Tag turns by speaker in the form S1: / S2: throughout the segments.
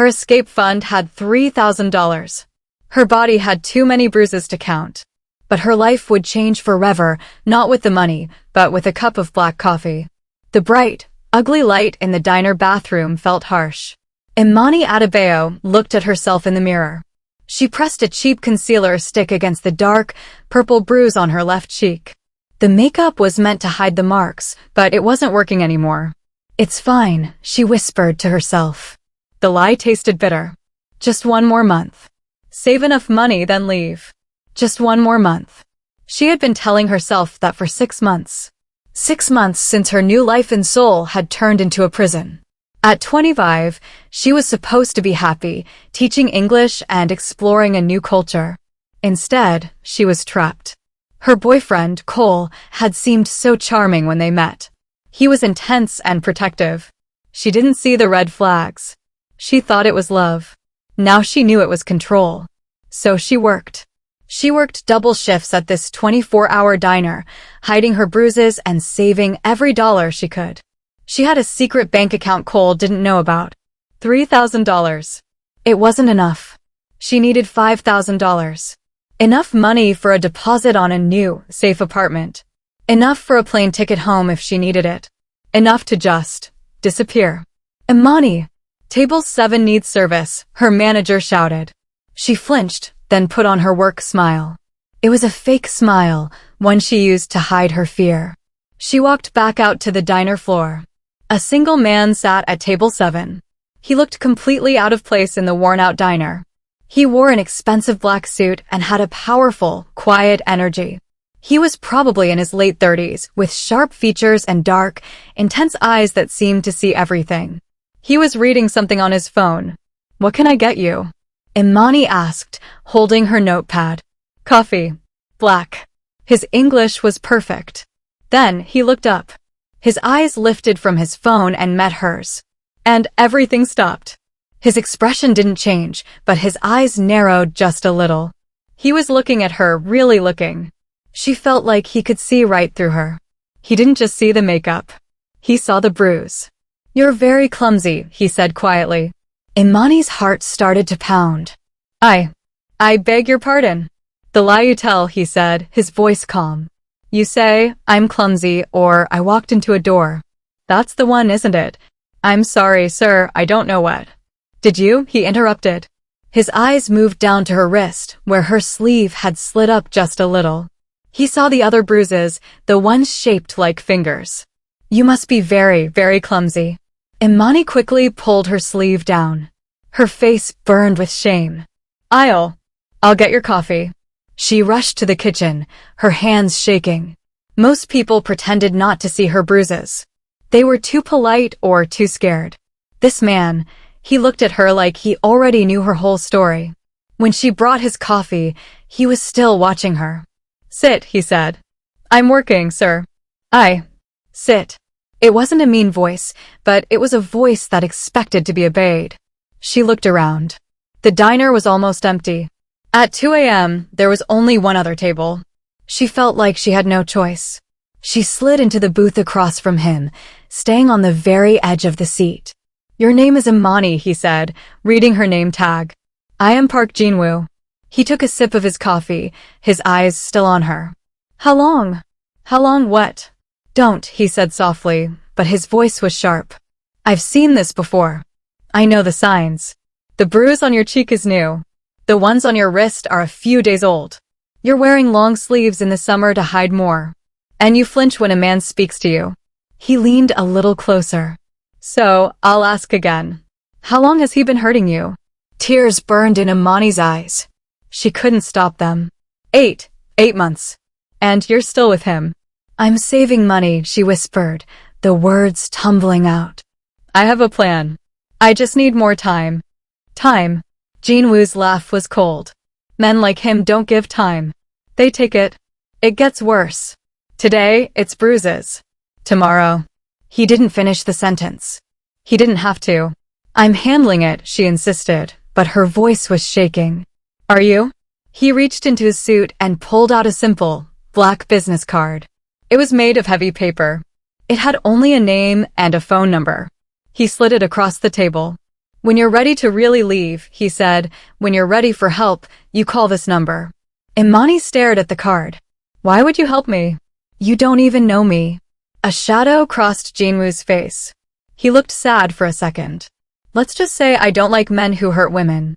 S1: Her escape fund had $3,000. Her body had too many bruises to count. But her life would change forever, not with the money, but with a cup of black coffee. The bright, ugly light in the diner bathroom felt harsh. Imani Adebayo looked at herself in the mirror. She pressed a cheap concealer stick against the dark, purple bruise on her left cheek. The makeup was meant to hide the marks, but it wasn't working anymore. "It's fine," she whispered to herself. The lie tasted bitter. Just one more month. Save enough money, then leave. Just one more month. She had been telling herself that for 6 months. 6 months since her new life in Seoul had turned into a prison. At 25, she was supposed to be happy, teaching English and exploring a new culture. Instead, she was trapped. Her boyfriend, Cole, had seemed so charming when they met. He was intense and protective. She didn't see the red flags. She thought it was love. Now she knew it was control. So she worked. She worked double shifts at this 24-hour diner, hiding her bruises and saving every dollar she could. She had a secret bank account Cole didn't know about. $3,000. It wasn't enough. She needed $5,000. Enough money for a deposit on a new, safe apartment. Enough for a plane ticket home if she needed it. Enough to just disappear. "Imani! Table 7 needs service," her manager shouted. She flinched, then put on her work smile. It was a fake smile, one she used to hide her fear. She walked back out to the diner floor. A single man sat at table 7. He looked completely out of place in the worn-out diner. He wore an expensive black suit and had a powerful, quiet energy. He was probably in his late 30s, with sharp features and dark, intense eyes that seemed to see everything. He was reading something on his phone. "What can I get you?" Imani asked, holding her notepad. "Coffee. Black." His English was perfect. Then he looked up. His eyes lifted from his phone and met hers. And everything stopped. His expression didn't change, but his eyes narrowed just a little. He was looking at her, really looking. She felt like he could see right through her. He didn't just see the makeup. He saw the bruise. "You're very clumsy," he said quietly. Imani's heart started to pound. I beg your pardon." "The lie you tell," he said, his voice calm. "You say, I'm clumsy, or I walked into a door. That's the one, isn't it?" "I'm sorry, sir, I don't know what." "Did you?" he interrupted. His eyes moved down to her wrist, where her sleeve had slid up just a little. He saw the other bruises, the ones shaped like fingers. "You must be very, very clumsy." Imani quickly pulled her sleeve down. Her face burned with shame. I'll get your coffee." She rushed to the kitchen, her hands shaking. Most people pretended not to see her bruises. They were too polite or too scared. This man, he looked at her like he already knew her whole story. When she brought his coffee, he was still watching her. "Sit," he said. "I'm working, sir." Sit." It wasn't a mean voice, but it was a voice that expected to be obeyed. She looked around. The diner was almost empty. At 2 a.m., there was only one other table. She felt like she had no choice. She slid into the booth across from him, staying on the very edge of the seat. "Your name is Imani," he said, reading her name tag. "I am Park Jin-woo." He took a sip of his coffee, his eyes still on her. How long? How long what?" "Don't," he said softly, but his voice was sharp. "I've seen this before. I know the signs. The bruise on your cheek is new. The ones on your wrist are a few days old. You're wearing long sleeves in the summer to hide more. And you flinch when a man speaks to you." He leaned a little closer. "So, I'll ask again. How long has he been hurting you?" Tears burned in Imani's eyes. She couldn't stop them. 8 months. "And you're still with him?" "I'm saving money," she whispered, the words tumbling out. "I have a plan. I just need more time." "Time?" Jin-woo's laugh was cold. "Men like him don't give time. They take it. It gets worse. Today, it's bruises. Tomorrow." He didn't finish the sentence. He didn't have to. "I'm handling it," she insisted, but her voice was shaking. "Are you?" He reached into his suit and pulled out a simple, black business card. It was made of heavy paper. It had only a name and a phone number. He slid it across the table. When you're ready to really leave, he said, when you're ready for help, you call this number. Imani stared at the card. Why would you help me? You don't even know me. A shadow crossed Jin-woo's face. He looked sad for a second. Let's just say I don't like men who hurt women.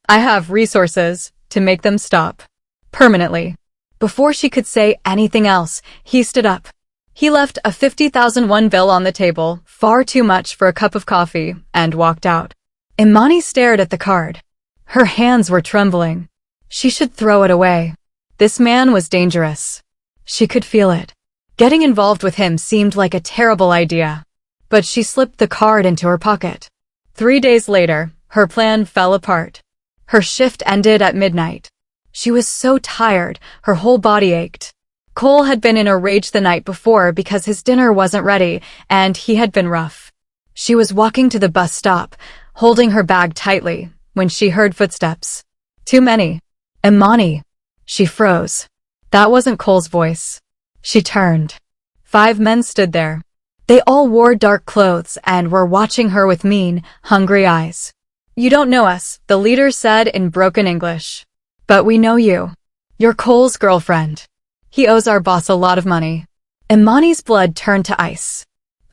S1: I have resources to make them stop. Permanently. Before she could say anything else, he stood up. He left a 50,000 won bill on the table, far too much for a cup of coffee, and walked out. Imani stared at the card. Her hands were trembling. She should throw it away. This man was dangerous. She could feel it. Getting involved with him seemed like a terrible idea. But she slipped the card into her pocket. 3 days later, her plan fell apart. Her shift ended at midnight. She was so tired, her whole body ached. Cole had been in a rage the night before because his dinner wasn't ready, and he had been rough. She was walking to the bus stop, holding her bag tightly, when she heard footsteps. Too many. Imani. She froze. That wasn't Cole's voice. She turned. 5 men stood there. They all wore dark clothes and were watching her with mean, hungry eyes. You don't know us, the leader said in broken English. But we know you. You're Cole's girlfriend. He owes our boss a lot of money. Imani's blood turned to ice.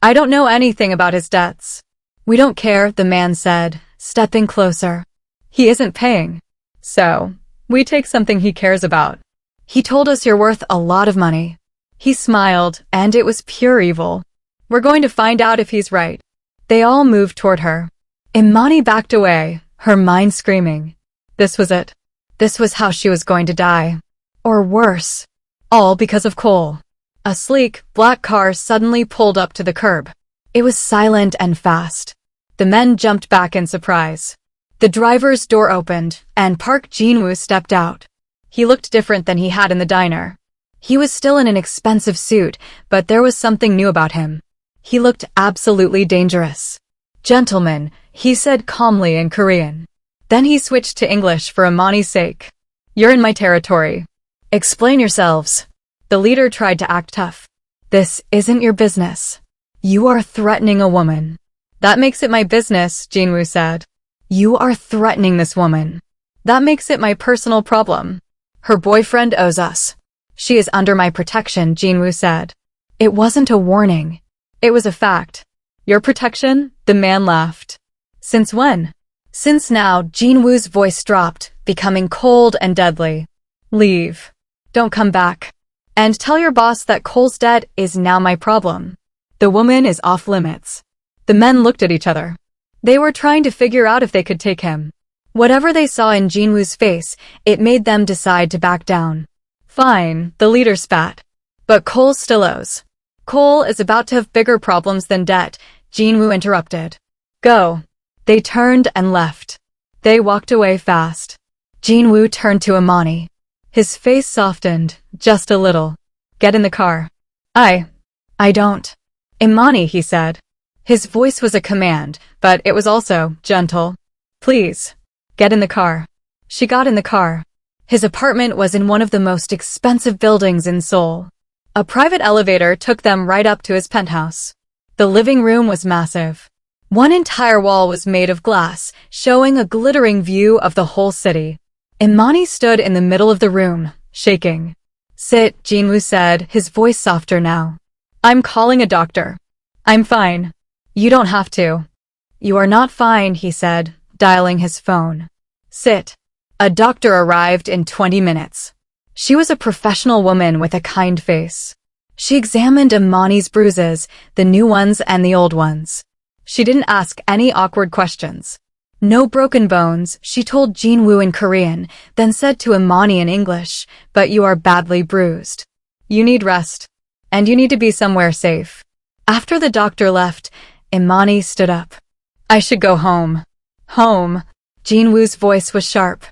S1: I don't know anything about his debts. We don't care, the man said, stepping closer. He isn't paying. So, we take something he cares about. He told us you're worth a lot of money. He smiled, and it was pure evil. We're going to find out if he's right. They all moved toward her. Imani backed away, her mind screaming. This was it. This was how she was going to die. Or worse. All because of Cole. A sleek, black car suddenly pulled up to the curb. It was silent and fast. The men jumped back in surprise. The driver's door opened, and Park Jin-woo stepped out. He looked different than he had in the diner. He was still in an expensive suit, but there was something new about him. He looked absolutely dangerous. Gentlemen, he said calmly in Korean. Then he switched to English for Imani's sake. You're in my territory. Explain yourselves. The leader tried to act tough. This isn't your business. You are threatening a woman. That makes it my business, Jin-woo said. You are threatening this woman. That makes it my personal problem. Her boyfriend owes us. She is under my protection, Jin-woo said. It wasn't a warning. It was a fact. Your protection? The man laughed. Since when? Since now, Jin-woo's voice dropped, becoming cold and deadly. Leave. Don't come back. And tell your boss that Cole's debt is now my problem. The woman is off limits. The men looked at each other. They were trying to figure out if they could take him. Whatever they saw in Jin-woo's face, it made them decide to back down. Fine, the leader spat. But Cole still owes. Cole is about to have bigger problems than debt, Jin-woo interrupted. Go. They turned and left. They walked away fast. Jin-woo turned to Imani. His face softened, just a little. Get in the car. I don't. Imani, he said. His voice was a command, but it was also gentle. Please. Get in the car. She got in the car. His apartment was in one of the most expensive buildings in Seoul. A private elevator took them right up to his penthouse. The living room was massive. One entire wall was made of glass, showing a glittering view of the whole city. Imani stood in the middle of the room, shaking. Sit, Jin-woo said, his voice softer now. I'm calling a doctor. I'm fine. You don't have to. You are not fine, he said, dialing his phone. Sit. A doctor arrived in 20 minutes. She was a professional woman with a kind face. She examined Imani's bruises, the new ones and the old ones. She didn't ask any awkward questions. No broken bones, she told Jin-woo in Korean, then said to Imani in English, but you are badly bruised. You need rest. And you need to be somewhere safe. After the doctor left, Imani stood up. I should go home. Home. Jin-woo's voice was sharp.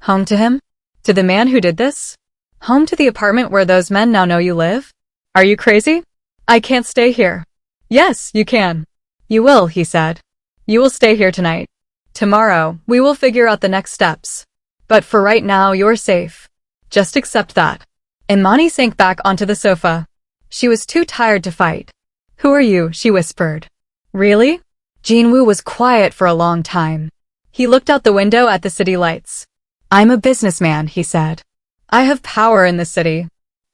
S1: Home to him? To the man who did this? Home to the apartment where those men now know you live? Are you crazy? I can't stay here. Yes, you can. You will, he said. You will stay here tonight. Tomorrow, we will figure out the next steps. But for right now, you're safe. Just accept that. Imani sank back onto the sofa. She was too tired to fight. Who are you? She whispered. Really? Jin-woo was quiet for a long time. He looked out the window at the city lights. I'm a businessman, he said. I have power in the city.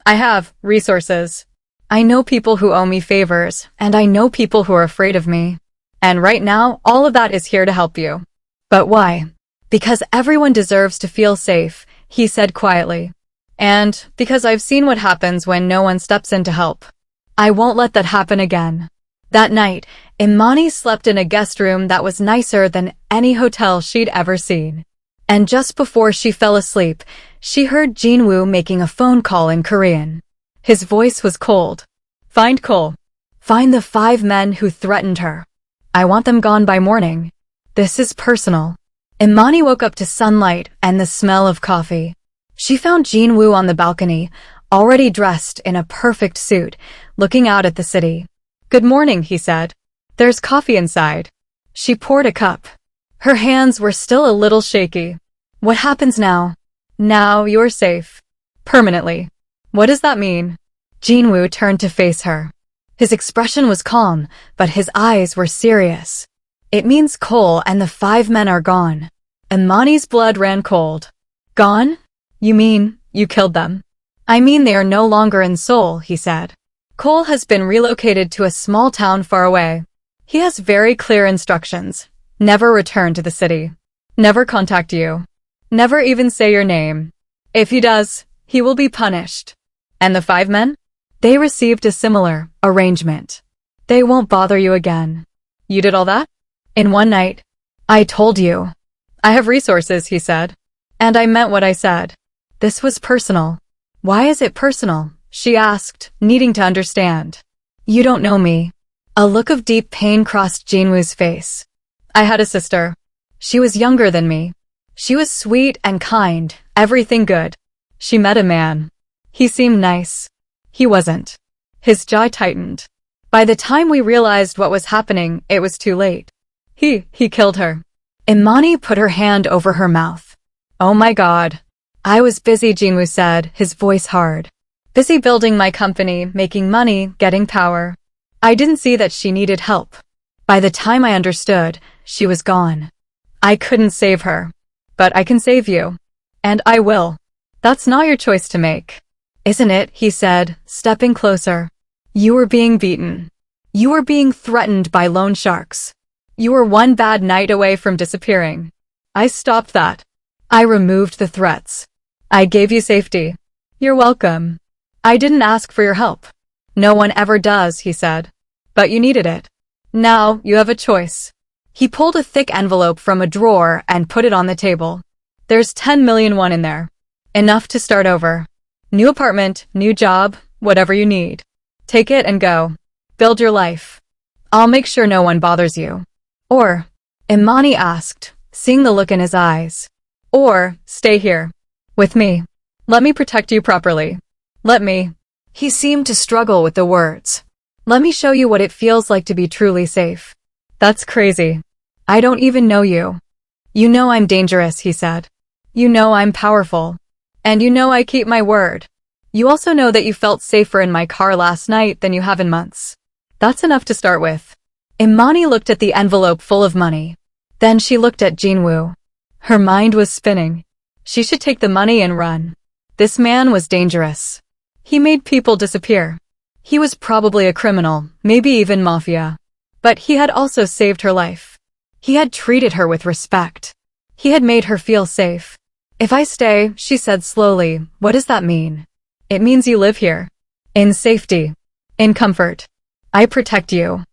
S1: I have resources. I know people who owe me favors, and I know people who are afraid of me. And right now, all of that is here to help you. But why? Because everyone deserves to feel safe, he said quietly. And because I've seen what happens when no one steps in to help. I won't let that happen again. That night, Imani slept in a guest room that was nicer than any hotel she'd ever seen. And just before she fell asleep, she heard Jin-woo making a phone call in Korean. His voice was cold. Find Cole. Find the 5 men who threatened her. I want them gone by morning. This is personal. Imani woke up to sunlight and the smell of coffee. She found Jin-woo on the balcony, already dressed in a perfect suit, looking out at the city. Good morning, he said. There's coffee inside. She poured a cup. Her hands were still a little shaky. What happens now? Now you're safe. Permanently. What does that mean? Jin-woo turned to face her. His expression was calm, but his eyes were serious. It means Cole and the 5 men are gone. Imani's blood ran cold. Gone? You mean, you killed them? I mean they are no longer in Seoul, he said. Cole has been relocated to a small town far away. He has very clear instructions. Never return to the city. Never contact you. Never even say your name. If he does, he will be punished. And the 5 men? They received a similar arrangement. They won't bother you again. You did all that? In one night. I told you. I have resources, he said. And I meant what I said. This was personal. Why is it personal? She asked, needing to understand. You don't know me. A look of deep pain crossed Jin-woo's face. I had a sister. She was younger than me. She was sweet and kind, everything good. She met a man. He seemed nice. He wasn't. His jaw tightened. By the time we realized what was happening, it was too late. He killed her. Imani put her hand over her mouth. Oh my God. I was busy, Jin-woo said, his voice hard. Busy building my company, making money, getting power. I didn't see that she needed help. By the time I understood, she was gone. I couldn't save her. But I can save you. And I will. That's not your choice to make. Isn't it? He said, stepping closer. You were being beaten. You were being threatened by loan sharks. You were one bad night away from disappearing. I stopped that. I removed the threats. I gave you safety. You're welcome. I didn't ask for your help. No one ever does, he said. But you needed it. Now you have a choice. He pulled a thick envelope from a drawer and put it on the table. There's 10 million won in there. Enough to start over. New apartment, new job, whatever you need. Take it and go. Build your life. I'll make sure no one bothers you. Or, Imani asked, seeing the look in his eyes. Or, stay here. With me. Let me protect you properly. Let me. He seemed to struggle with the words. Let me show you what it feels like to be truly safe. That's crazy. I don't even know you. You know I'm dangerous, he said. You know I'm powerful. And you know I keep my word. You also know that you felt safer in my car last night than you have in months. That's enough to start with. Imani looked at the envelope full of money. Then she looked at Jin-woo. Her mind was spinning. She should take the money and run. This man was dangerous. He made people disappear. He was probably a criminal, maybe even Mafia. But he had also saved her life. He had treated her with respect. He had made her feel safe. If I stay, she said slowly, what does that mean? It means you live here. In safety. In comfort. I protect you.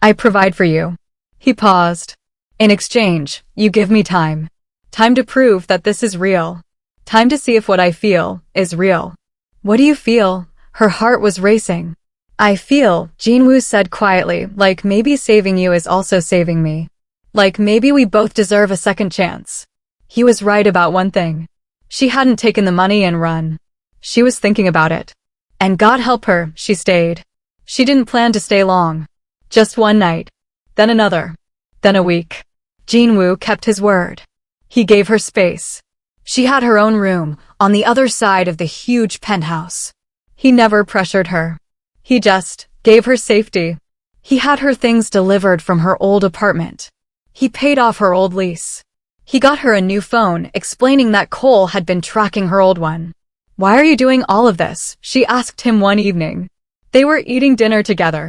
S1: I provide for you. He paused. In exchange, you give me time. Time to prove that this is real. Time to see if what I feel is real. What do you feel? Her heart was racing. I feel, Jin-woo said quietly, like maybe saving you is also saving me. Like maybe we both deserve a second chance. He was right about one thing. She hadn't taken the money and run. She was thinking about it. And God help her, she stayed. She didn't plan to stay long. Just one night. Then another. Then a week. Jin-woo kept his word. He gave her space. She had her own room, on the other side of the huge penthouse. He never pressured her. He just gave her safety. He had her things delivered from her old apartment. He paid off her old lease. He got her a new phone, explaining that Cole had been tracking her old one. "Why are you doing all of this?" she asked him one evening. They were eating dinner together.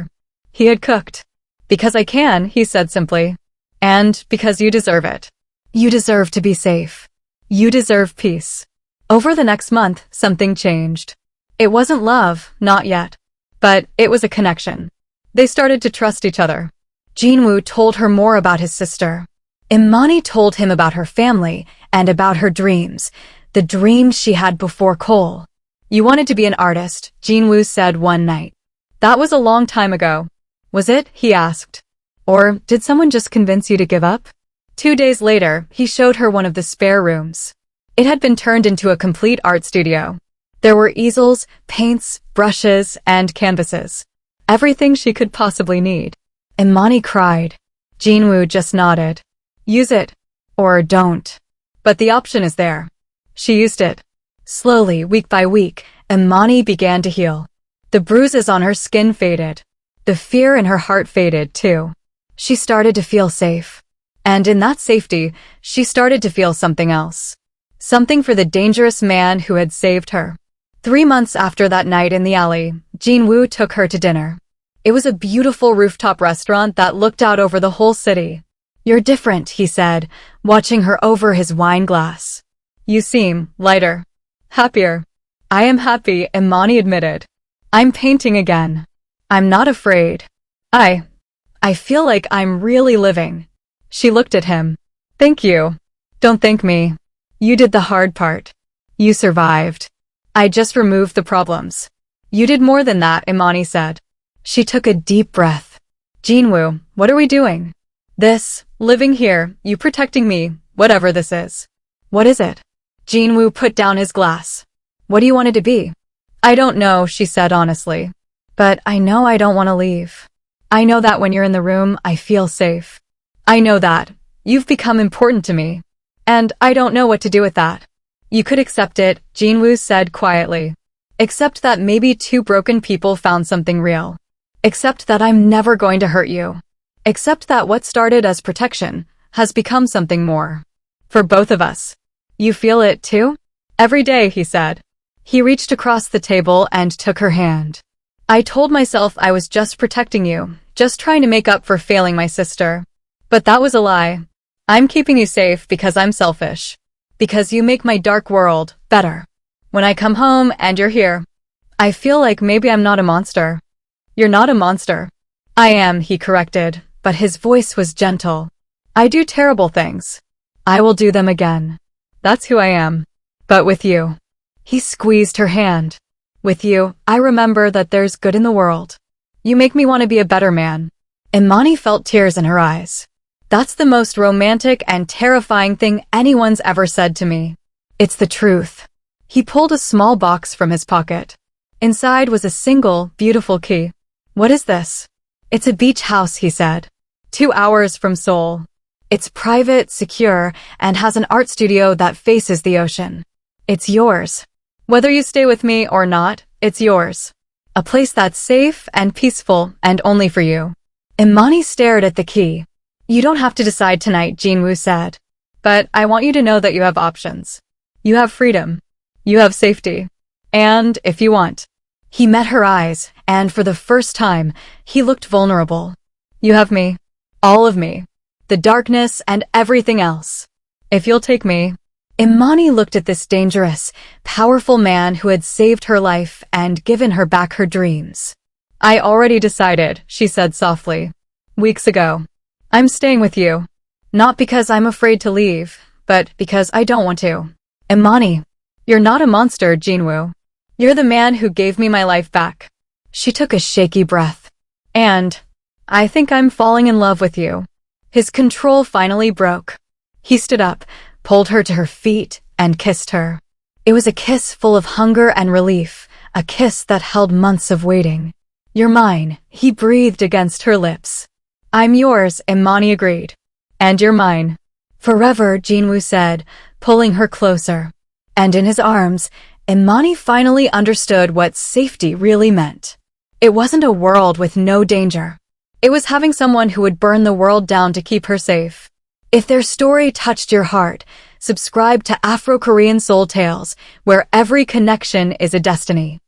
S1: He had cooked. "Because I can," he said simply. "And because you deserve it. You deserve to be safe. You deserve peace." Over the next month, something changed. It wasn't love, not yet. But it was a connection. They started to trust each other. Jin-woo told her more about his sister. Imani told him about her family and about her dreams, the dreams she had before Cole. "You wanted to be an artist," Jin-woo said one night. "That was a long time ago." "Was it?" he asked. "Or did someone just convince you to give up?" 2 days later, he showed her one of the spare rooms. It had been turned into a complete art studio. There were easels, paints, brushes, and canvases. Everything she could possibly need. Imani cried. Jin-woo just nodded. "Use it. Or don't. But the option is there." She used it. Slowly, week by week, Imani began to heal. The bruises on her skin faded. The fear in her heart faded, too. She started to feel safe. And in that safety, she started to feel something else. Something for the dangerous man who had saved her. 3 months after that night in the alley, Jin-woo took her to dinner. It was a beautiful rooftop restaurant that looked out over the whole city. "You're different," he said, watching her over his wine glass. "You seem lighter. Happier." "I am happy," Imani admitted. "I'm painting again. I'm not afraid. I feel like I'm really living." She looked at him. "Thank you." "Don't thank me. You did the hard part. You survived. I just removed the problems." "You did more than that," Imani said. She took a deep breath. "Jin-woo, what are we doing?" "This, living here, you protecting me, whatever this is." "What is it?" Jin-woo put down his glass. "What do you want it to be?" "I don't know," she said honestly. "But I know I don't want to leave. I know that when you're in the room, I feel safe. I know that. You've become important to me. And I don't know what to do with that." "You could accept it," Jin-woo said quietly. "Accept that maybe 2 broken people found something real. Accept that I'm never going to hurt you. Accept that what started as protection has become something more. For both of us. You feel it too?" "Every day," he said. He reached across the table and took her hand. "I told myself I was just protecting you, just trying to make up for failing my sister. But that was a lie. I'm keeping you safe because I'm selfish. Because you make my dark world better. When I come home and you're here, I feel like maybe I'm not a monster." "You're not a monster." "I am," he corrected, but his voice was gentle. "I do terrible things. I will do them again. That's who I am. But with you." He squeezed her hand. "With you, I remember that there's good in the world. You make me want to be a better man." Imani felt tears in her eyes. "That's the most romantic and terrifying thing anyone's ever said to me. It's the truth." He pulled a small box from his pocket. Inside was a single, beautiful key. "What is this?" "It's a beach house," he said. 2 hours from Seoul. It's private, secure, and has an art studio that faces the ocean. It's yours. Whether you stay with me or not, it's yours. A place that's safe and peaceful and only for you." Imani stared at the key. "You don't have to decide tonight," Jin-woo said. "But I want you to know that you have options. You have freedom. You have safety. And if you want." He met her eyes, and for the first time, he looked vulnerable. "You have me. All of me. The darkness and everything else. If you'll take me." Imani looked at this dangerous, powerful man who had saved her life and given her back her dreams. "I already decided," she said softly. "Weeks ago. I'm staying with you. Not because I'm afraid to leave, but because I don't want to." "Imani, you're not a monster," Jin-woo. "You're the man who gave me my life back." She took a shaky breath. "And I think I'm falling in love with you." His control finally broke. He stood up, pulled her to her feet, and kissed her. It was a kiss full of hunger and relief, a kiss that held months of waiting. "You're mine," he breathed against her lips. "I'm yours," Imani agreed. "And you're mine." "Forever," Jin-woo said, pulling her closer. And in his arms, Imani finally understood what safety really meant. It wasn't a world with no danger. It was having someone who would burn the world down to keep her safe. If their story touched your heart, subscribe to Afro-Korean Soul Tales, where every connection is a destiny.